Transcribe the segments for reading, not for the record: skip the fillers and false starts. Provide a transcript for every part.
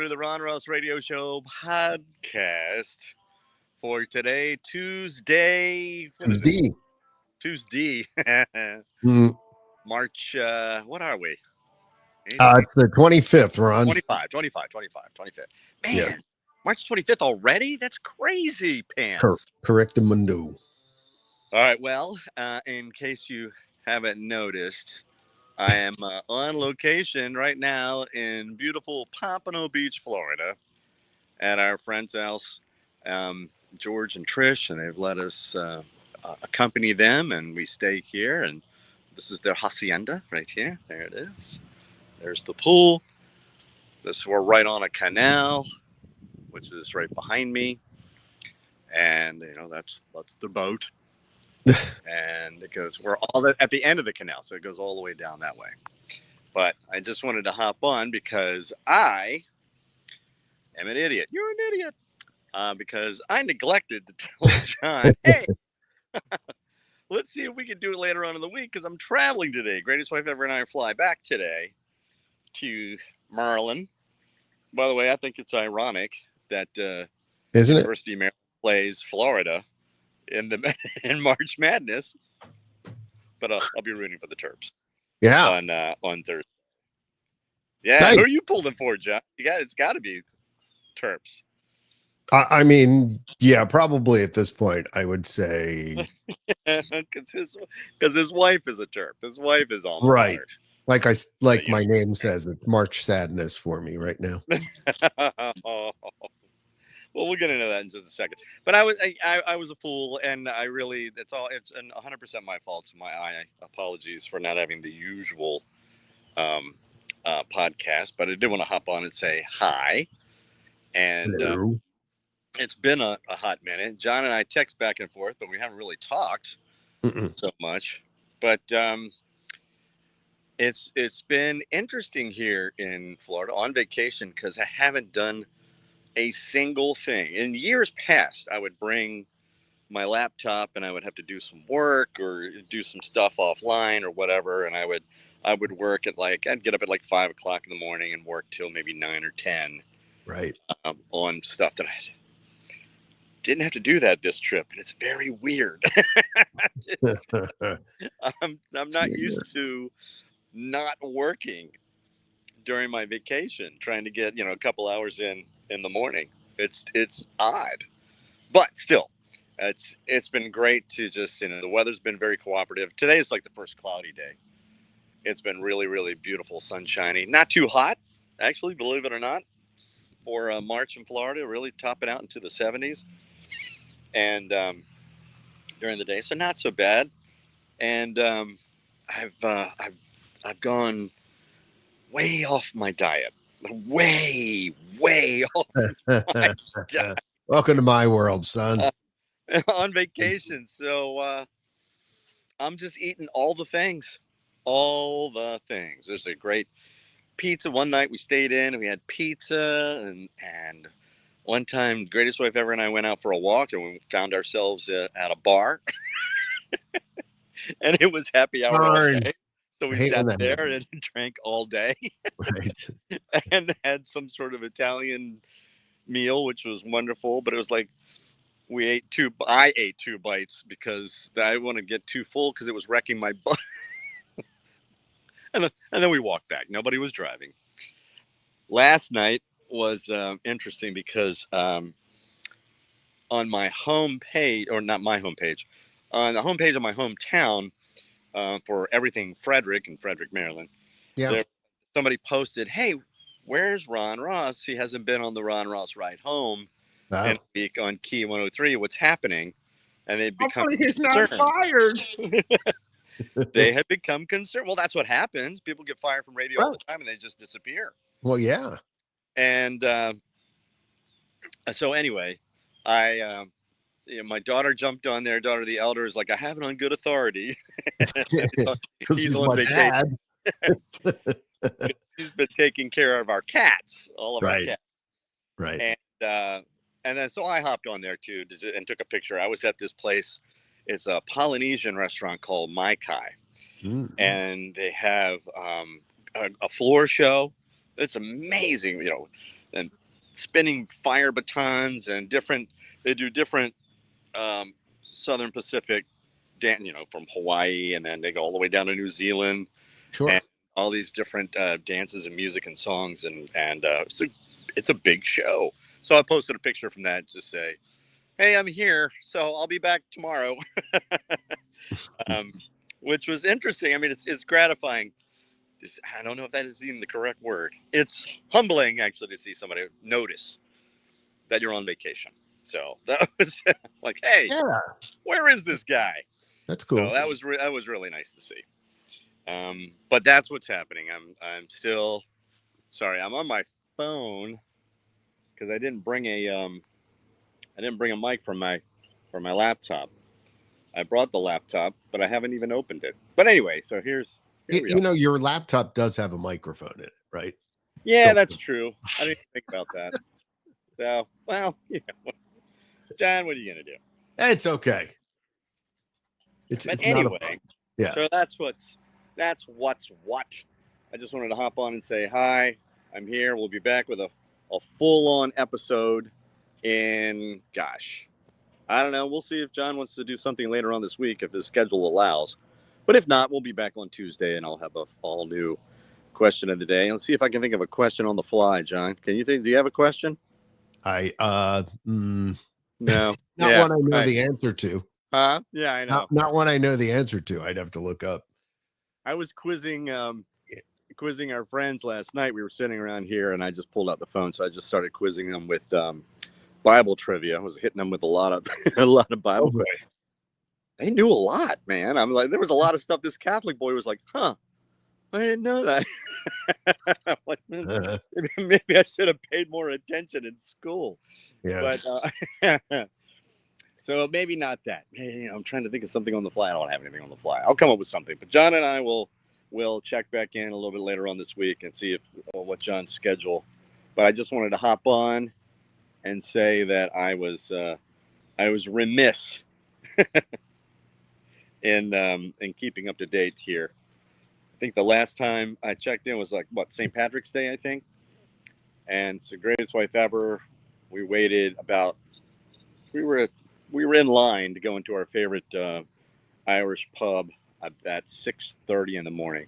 to the Ron Ross Radio Show podcast for today, Tuesday. What is it? D. Tuesday, Mm, March. What are we? it's the 25th, Ron. 25. Yeah. Man, March 25th already? That's crazy pants. Correctamundo. All right. Well, in case you haven't noticed, I am on location right now in beautiful Pompano Beach, Florida, at our friend's house, George and Trish, and they've let us accompany them, and we stay here. And this is their hacienda right here. There it is. There's the pool. We're right on a canal, which is right behind me, and that's the boat. And it goes at the end of the canal, so it goes all the way down that way. But I just wanted to hop on because I am an idiot. You're an idiot. Because I neglected to tell John, hey, let's see if we can do it later on in the week because I'm traveling today. Greatest Wife Ever and I fly back today to Maryland. By the way, I think it's ironic that Isn't it? University of Maryland plays Florida in March Madness. But I'll be rooting for the Terps. Yeah. On Thursday. Yeah, Nice. Who are you pulling for, John? It's got to be Terps. I mean, yeah, probably at this point, I would say. Because his wife is a Terp. His wife is all Right. Like But, my name says, it's March sadness for me right now. Well, we'll get into that in just a second. But I was a fool, and it's 100% my fault. So my apologies for not having the usual podcast. But I did want to hop on and say hi. And it's been a hot minute. John and I text back and forth, but we haven't really talked so much. But it's been interesting here in Florida on vacation because I haven't done a single thing. In years past, I would bring my laptop and I would have to do some work or do some stuff offline or whatever, and I would work at I'd get up at 5 o'clock in the morning and work till maybe 9 or 10. Right. On stuff that I didn't have to do that this trip, and it's very weird. I'm not used to not working during my vacation, trying to get a couple hours in the morning. It's odd, but still, it's been great to just the weather's been very cooperative. Today is the first cloudy day. It's been really, really beautiful, sunshiny, not too hot, actually, believe it or not. For March in Florida, really topping out into the 70s, and during the day, so not so bad. And I've gone way off my diet, way off my diet. Welcome to my world, son. On vacation, so I'm just eating all the things. There's a great pizza. One night we stayed in and we had pizza, and one time Greatest Wife Ever and I went out for a walk and we found ourselves at a bar and it was happy hour all day. So we sat there and drank all day. Right. And had some sort of Italian meal, which was wonderful, but it was I ate 2 bites because I didn't want to get too full because it was wrecking my butt. And then we walked back. Nobody was driving. Last night was interesting because on my homepage, or not my homepage, on the homepage of my hometown for everything Frederick in Frederick, Maryland, somebody posted, hey, where's Ron Ross? He hasn't been on the Ron Ross ride home in a week on Key 103. What's happening? And they've become he's not fired. They had become concerned. Well, that's what happens. People get fired from radio all the time and they just disappear. Well, yeah. And so anyway, my daughter jumped on there. Daughter, the elder, is like, I have it on good authority. He's on vacation. He's been taking care of our cats, all of our cats. Right. And then so I hopped on there too and took a picture. I was at this place. It's a Polynesian restaurant called Mai Kai. And they have a floor show. It's amazing. and spinning fire batons and different. They do different Southern Pacific dance, from Hawaii, and then they go all the way down to New Zealand, Sure. and all these different dances and music and songs, and it's a big show. So I posted a picture from that, just say, "Hey, I'm here, so I'll be back tomorrow," um, which was interesting. I mean, it's gratifying. I don't know if that is even the correct word. It's humbling actually to see somebody notice that you're on vacation. So that was like, hey, Yeah, where is this guy? that's So cool. that was really nice to see. But that's what's happening. I'm still sorry. I'm on my phone because I didn't bring a mic from my laptop. I brought the laptop, but I haven't even opened it. But anyway, so here we are. Your laptop does have a microphone in it, right? Yeah, Don't. that's true. I didn't think about that. So, well, John, what are you gonna do? It's okay. But It's not a anyway, yeah. so that's what's what. I just wanted to hop on and say hi. I'm here. We'll be back with a full on episode in gosh. I don't know. We'll see if John wants to do something later on this week if his schedule allows. But if not, we'll be back on Tuesday and I'll have a all new question of the day. Let's see if I can think of a question on the fly, John. Can you think do you have a question? I No. not Yeah. one I know Right. the answer to. Huh? Yeah, I know. Not one I know the answer to. I'd have to look up. I was quizzing our friends last night. We were sitting around here, and I just pulled out the phone, so I just started quizzing them with Bible trivia. I was hitting them with a lot of a lot of Bible. Okay. They knew a lot, man. I'm like, there was a lot of stuff. This Catholic boy was like, "Huh, I didn't know that." I'm like, maybe I should have paid more attention in school. Yeah. But so maybe not that. I'm trying to think of something on the fly. I don't have anything on the fly. I'll come up with something. But John and I will check back in a little bit later on this week and see if what John's schedule. But I just wanted to hop on and say that I was remiss in keeping up to date here. I think the last time I checked in was like St. Patrick's Day, I think. And it's the greatest wife ever. We waited about we were we were in line to go into our favorite Irish pub at 6:30 in the morning.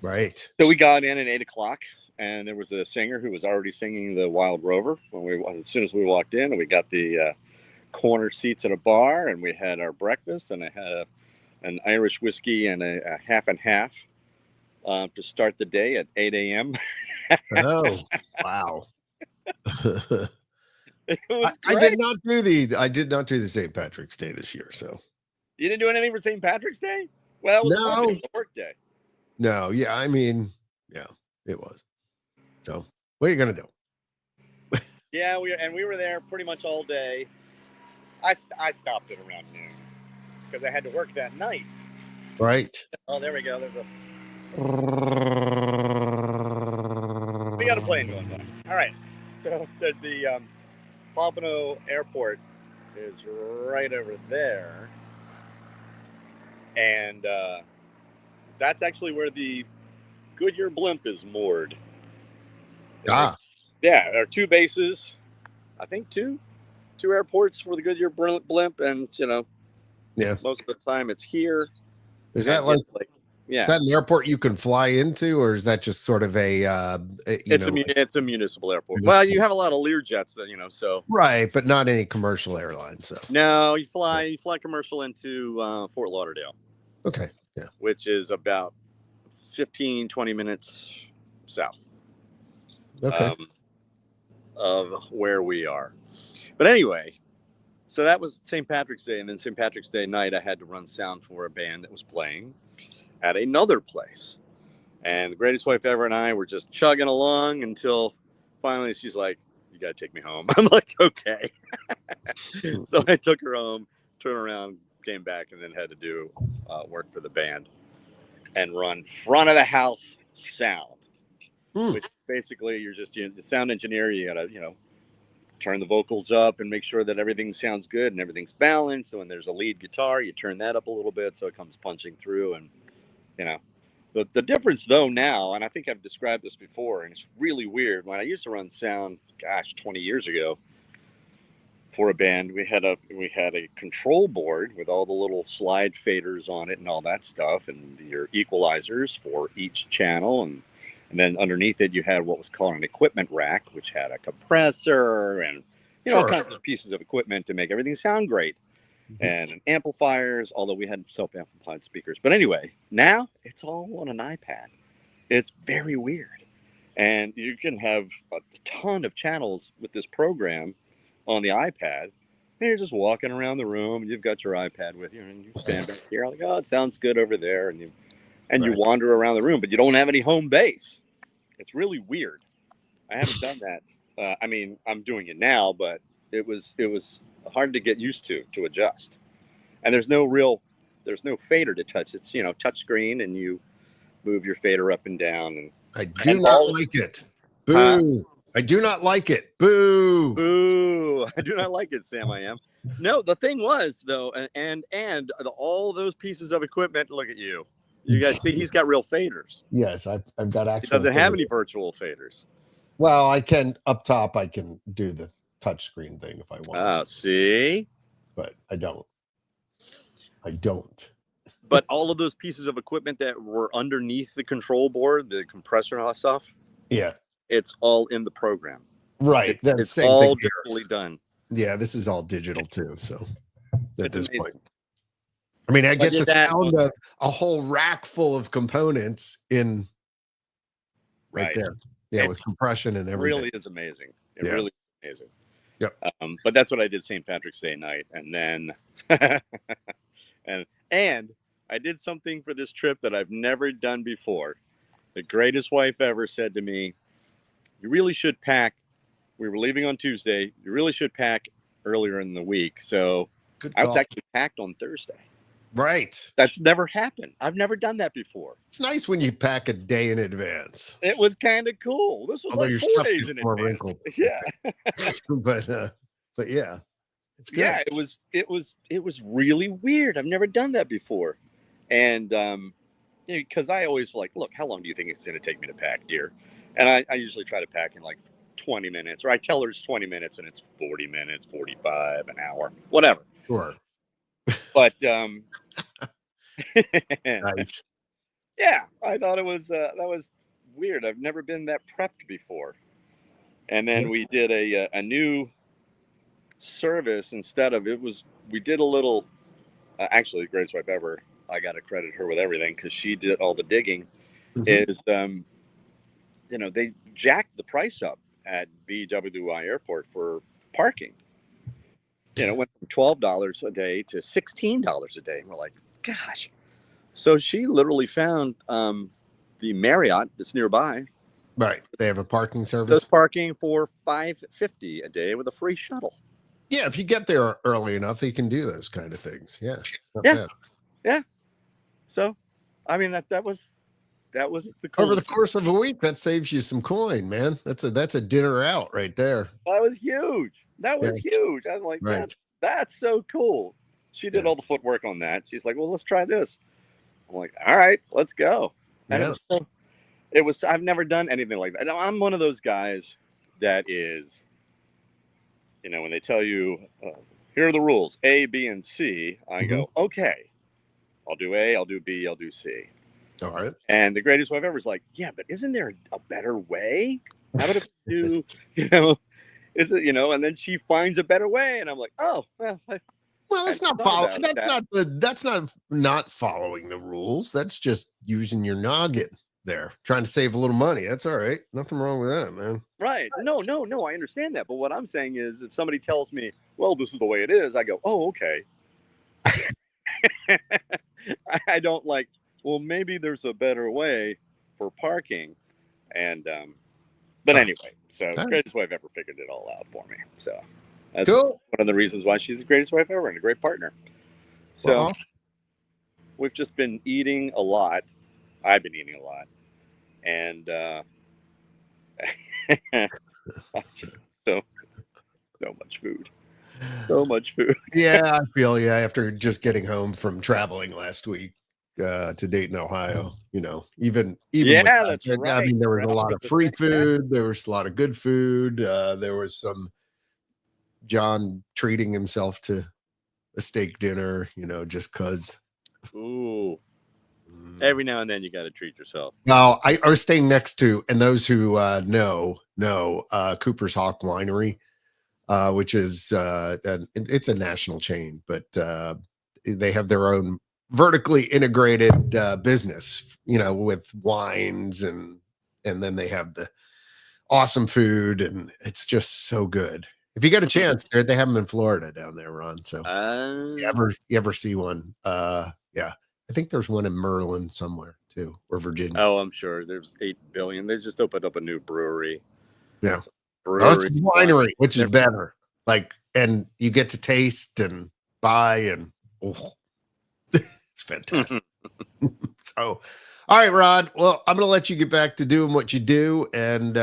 Right. So we got in at 8 o'clock, and there was a singer who was already singing the Wild Rover as soon as we walked in, and we got the corner seats at a bar, and we had our breakfast, and I had an Irish whiskey and a half and half to start the day at 8 a.m. Oh, wow. It was I great. did not do the St. Patrick's Day this year. So You didn't do anything for St. Patrick's Day? Well, it was a work day. No, yeah, I mean, yeah, it was. So what are you gonna do? Yeah, we were there pretty much all day. I stopped at around noon because I had to work that night. Right. Oh, there we go. We got a plane going by. All right. So the Pompano Airport is right over there, and that's actually where the Goodyear blimp is moored. Ah. Yeah, there are two bases. I think two airports for the Goodyear blimp, and Yeah. most of the time it's here. Is that like yeah? Is that an airport you can fly into, or is that just sort of it's a municipal airport. Well, you have a lot of Learjets that so right, but not any commercial airline. So no, you fly commercial into Fort Lauderdale. Okay, yeah, which is about 15-20 minutes south. Okay. Of where we are. But anyway, so that was St. Patrick's Day, and then St. Patrick's Day night, I had to run sound for a band that was playing at another place. And the greatest wife ever and I were just chugging along until finally she's like, "You got to take me home." I'm like, "Okay." So I took her home, turned around, came back, and then had to do work for the band and run front of the house sound. Which basically you're just the sound engineer. You gotta turn the vocals up and make sure that everything sounds good and everything's balanced. So when there's a lead guitar, you turn that up a little bit so it comes punching through, and The difference though now, and I think I've described this before, and it's really weird. When I used to run sound, gosh, 20 years ago, for a band, we had a control board with all the little slide faders on it and all that stuff, and your equalizers for each channel, and then underneath it you had what was called an equipment rack, which had a compressor and all Sure. kinds of pieces of equipment to make everything sound great, and amplifiers. Although we had self-amplified speakers, but anyway, now it's all on an iPad. It's very weird, and you can have a ton of channels with this program on the iPad, and you're just walking around the room, and you've got your iPad with you, and you stand back here like, oh, it sounds good over there, and you Right. wander around the room, but you don't have any home base. It's really weird. I haven't done that. I mean, I'm doing it now, but it was hard to get used to adjust. And there's no fader to touch. It's touch screen, and you move your fader up and down, and I do not like it. Boo. I do not like it. Boo. Boo. I do not like it, Sam. I am. No, the thing was though, and all those pieces of equipment. Look at you. You guys see, he's got real faders. Yes, I've got actual. He doesn't have any virtual faders. Well, I can up top. I can do the touch screen thing if I want. Oh, see, but I don't. But all of those pieces of equipment that were underneath the control board, the compressor and all that stuff, yeah, it's all in the program. Right. It's same all digitally done. Yeah, this is all digital too. So at this point, I mean, I get the sound of a whole rack full of components in right there. Yeah, with compression and everything. Really is amazing. It really is amazing. Yep. But that's what I did St. Patrick's Day night, and then and I did something for this trip that I've never done before. The greatest wife ever said to me, "You really should pack." We were leaving on Tuesday. You really should pack earlier in the week. So I was actually packed on Thursday. Right. That's never happened. I've never done that before. It's nice when you pack a day in advance. It was kind of cool. This was like 4 days in advance. Wrinkled. Yeah. but yeah, it's good. Yeah, it was really weird. I've never done that before. And because I always like, look, how long do you think it's going to take me to pack, dear? And I usually try to pack in like 20 minutes, or I tell her it's 20 minutes and it's 40 minutes, 45, an hour, whatever. Sure. But nice. Yeah, I thought that was weird. I've never been that prepped before. And then we did a new service instead of we did a little. Actually, the greatest wife ever. I got to credit her with everything because she did all the digging. Is they jacked the price up at BWI Airport for parking. It went from $12 a day to $16 a day. And we're like, gosh. So she literally found the Marriott that's nearby. Right. They have a parking service. Just parking for $5.50 a day with a free shuttle. Yeah, if you get there early enough, you can do those kind of things. Yeah. Bad. Yeah. So, I mean that was the coolest. Over the course of a week, that saves you some coin, man. That's a dinner out right there. That was huge. That was huge. I was like, that's so cool. She did all the footwork on that. She's like, well, let's try this. I'm like, all right, let's go. And it was I've never done anything like that. I'm one of those guys that is, when they tell you, here are the rules, A, B, and C, I go, okay, I'll do A, I'll do B, I'll do C. All right. And the greatest wife ever is like, yeah, but isn't there a better way? How about if you do, is it, and then she finds a better way. And I'm like, oh, well, it's not following. That's not following the rules. That's just using your noggin there, trying to save a little money. That's all right. Nothing wrong with that, man. Right. No, I understand that. But what I'm saying is if somebody tells me, well, this is the way it is, I go, oh, okay. I don't like, well, maybe there's a better way for parking. And, but anyway, so greatest wife ever figured it all out for me. So that's cool. One of the reasons why she's the greatest wife ever and a great partner. So we've just been eating a lot. I've been eating a lot. And just so much food. So much food. Yeah, I feel after just getting home from traveling last week. to Dayton, Ohio. You know, even yeah, that's right. I mean, there was a lot of free food. There was a lot of good food. There was some John treating himself to a steak dinner, you know, just because. Ooh. Every now and then you got to treat yourself. Now, I was staying next to, and those who know Cooper's Hawk Winery, which is it's a national chain, but they have their own vertically integrated business, you know, with wines and then they have the awesome food, and it's just so good. If you get a chance, they have them in Florida down there, Ron. So you ever see one? Yeah. I think there's one in Merlin somewhere too, or Virginia. Oh, I'm sure there's 8 billion. They just opened up a new brewery. Yeah, brewery, winery, which is better. Like, and you get to taste and buy, and it's fantastic. So, all right, Rod. Well, I'm gonna let you get back to doing what you do, and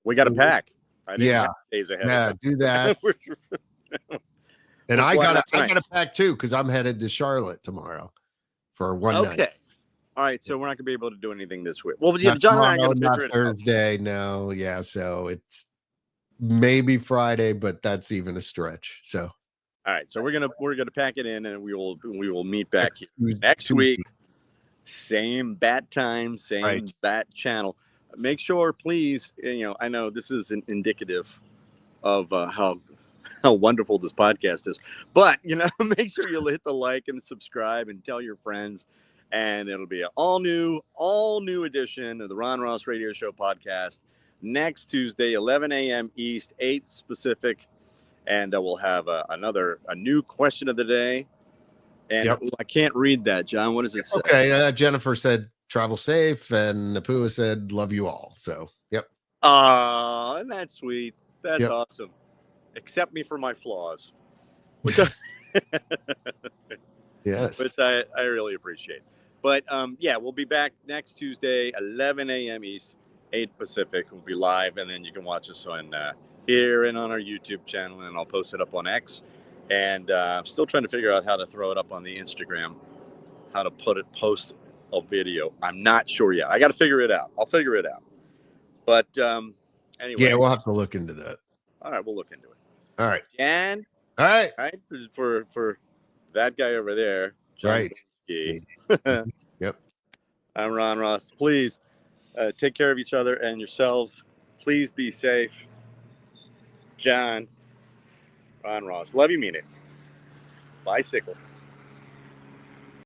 we got to pack. Yeah, days ahead. Yeah, do that. And I gotta pack too, because I'm headed to Charlotte tomorrow. For one night. Okay. All right. So we're not gonna be able to do anything this week. Well, John and I are gonna figure it out. Thursday. No. Yeah. So it's maybe Friday, but that's even a stretch. So. All right. So we're gonna pack it in, and we will meet back here next week. Same bat time, same bat channel. Make sure, please. You know, I know this is indicative of how wonderful this podcast is, but you know, make sure you'll hit the like and subscribe and tell your friends, and it'll be an all new edition of the Ron Ross Radio Show podcast next Tuesday, 11 a.m. East, 8 Pacific, and we'll have a new question of the day. And I can't read that, John. What does it say? Okay, Jennifer said travel safe, and Napua said love you all. So and that's sweet. That's awesome. Accept me for my flaws. Yes. Which I really appreciate. But we'll be back next Tuesday, 11 a.m. East, 8 Pacific. We'll be live, and then you can watch us on here and on our YouTube channel, and I'll post it up on X. And I'm still trying to figure out how to throw it up on the Instagram, how to post a video. I'm not sure yet. I got to figure it out. I'll figure it out. But anyway. Yeah, we'll have to look into that. All right, we'll look into it. All right. And all right. For that guy over there, John right. Yep. I'm Ron Ross. Please take care of each other and yourselves. Please be safe. John, Ron Ross. Love you, mean it. Bicycle.